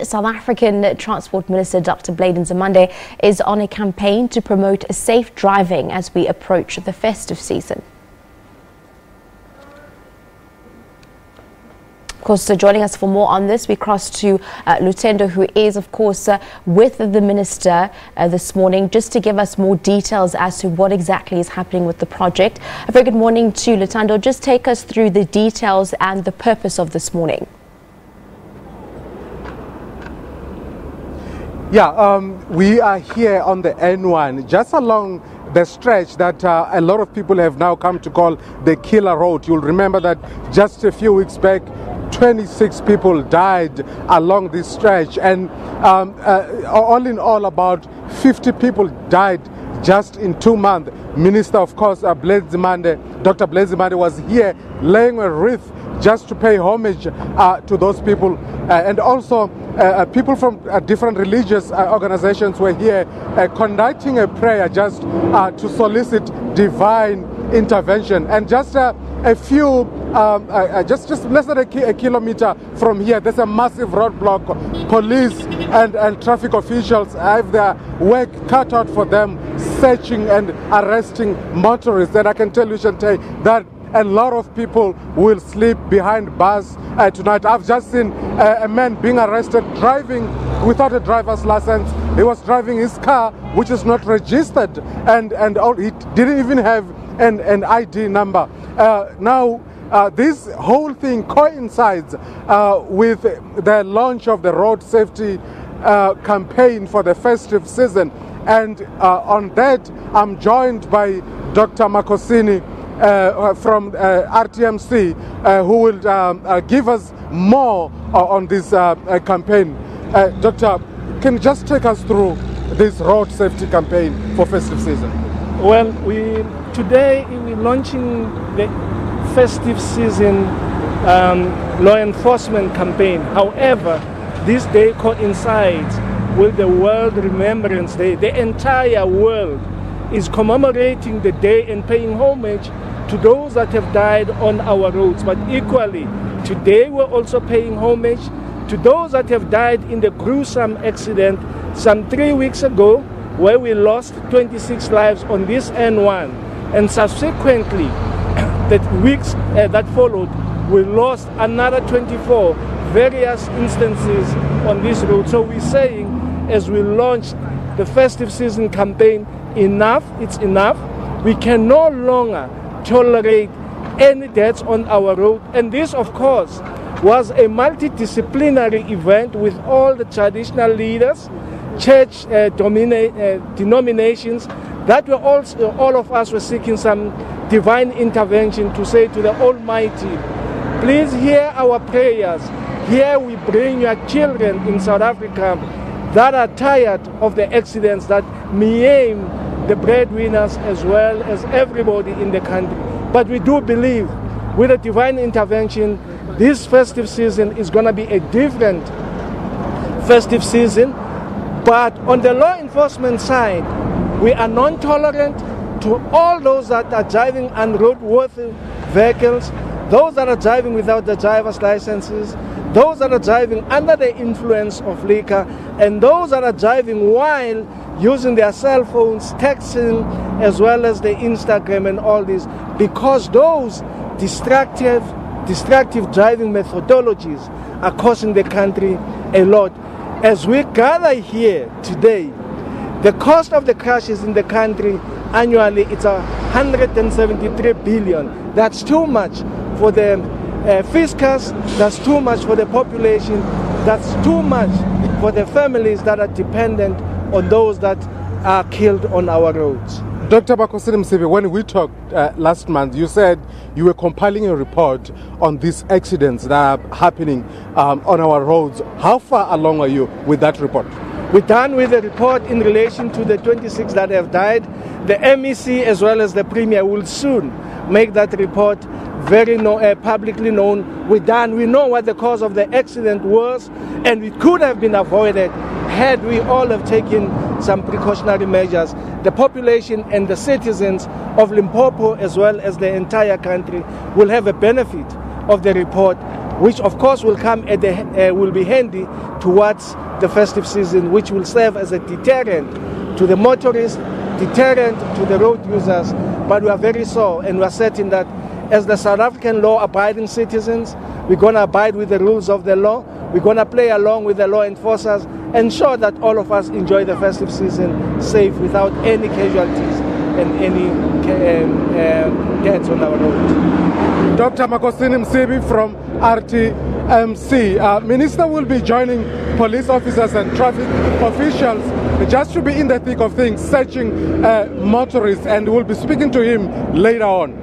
South African Transport Minister Dr. Nzimande is on a campaign to promote safe driving as we approach the festive season. Of course, joining us for more on this, we cross to Lutendo, who is, of course, with the minister this morning, just to give us more details as to what exactly is happening with the project. A very good morning to Lutendo. Just take us through the details and the purpose of this morning. Yeah, we are here on the N1, just along the stretch that a lot of people have now come to call the Killer Road. You'll remember that just a few weeks back, 26 people died along this stretch, and all in all, about 50 people died just in 2 months. Minister, of course, Dr. Nzimande was here laying a wreath just to pay homage to those people, and also people from different religious organizations were here conducting a prayer just to solicit divine intervention. And just a few, just less than a kilometer from here, there's a massive roadblock. Police and traffic officials have their work cut out for them, searching and arresting motorists. And I can tell you, Shante, that a lot of people will sleep behind bars tonight. I've just seen a man being arrested driving without a driver's license. He was driving his car, which is not registered, and he didn't even have an ID number. Now, this whole thing coincides with the launch of the road safety campaign for the festive season. And on that, I'm joined by Dr. Makosini from RTMC, who will give us more on this campaign. Doctor, can you just take us through this road safety campaign for festive season? Well, today we're launching the festive season law enforcement campaign. However, this day coincides with the World Remembrance Day. The entire world is commemorating the day and paying homage to those that have died on our roads. But equally, today we're also paying homage to those that have died in the gruesome accident some 3 weeks ago, where we lost 26 lives on this N1. And subsequently, the weeks that followed, we lost another 24 various instances on this road. So we're saying, as we launch the festive season campaign, enough, it's enough. We can no longer tolerate any deaths on our road. And this, of course, was a multidisciplinary event with all the traditional leaders, church denominations, that were also, all of us were seeking some divine intervention to say to the Almighty, please hear our prayers. Here we bring your children in South Africa that are tired of the accidents that maim the breadwinners as well as everybody in the country. But we do believe with a divine intervention, this festive season is going to be a different festive season. But on the law enforcement side, we are non-tolerant to all those that are driving unroadworthy vehicles, those that are driving without the driver's licenses, those that are driving under the influence of liquor, and those that are driving while using their cell phones, texting, as well as the Instagram and all this, because those destructive driving methodologies are costing the country a lot. As we gather here today, the cost of the crashes in the country annually, it's 173 billion. That's too much for the fiscus, that's too much for the population, that's too much for the families that are dependent on those that are killed on our roads. Dr. Makosini, when we talked last month, you said you were compiling a report on these accidents that are happening on our roads. How far along are you with that report? We're done with the report in relation to the 26 that have died. The MEC as well as the Premier will soon make that report very publicly known. We're done. We know what the cause of the accident was, and it could have been avoided had we all have taken some precautionary measures. The population and the citizens of Limpopo as well as the entire country will have a benefit of the report which of course will come at the will be handy towards the festive season, which will serve as a deterrent to the motorists, deterrent to the road users. But we are very sure and we are certain that as the South African law-abiding citizens, we're going to abide with the rules of the law. We're going to play along with the law enforcers, ensure that all of us enjoy the festive season safe without any casualties and any deaths on our road. Dr. Makosini Msibi from RTMC. Minister will be joining police officers and traffic officials just to be in the thick of things, searching motorists, and we'll be speaking to him later on.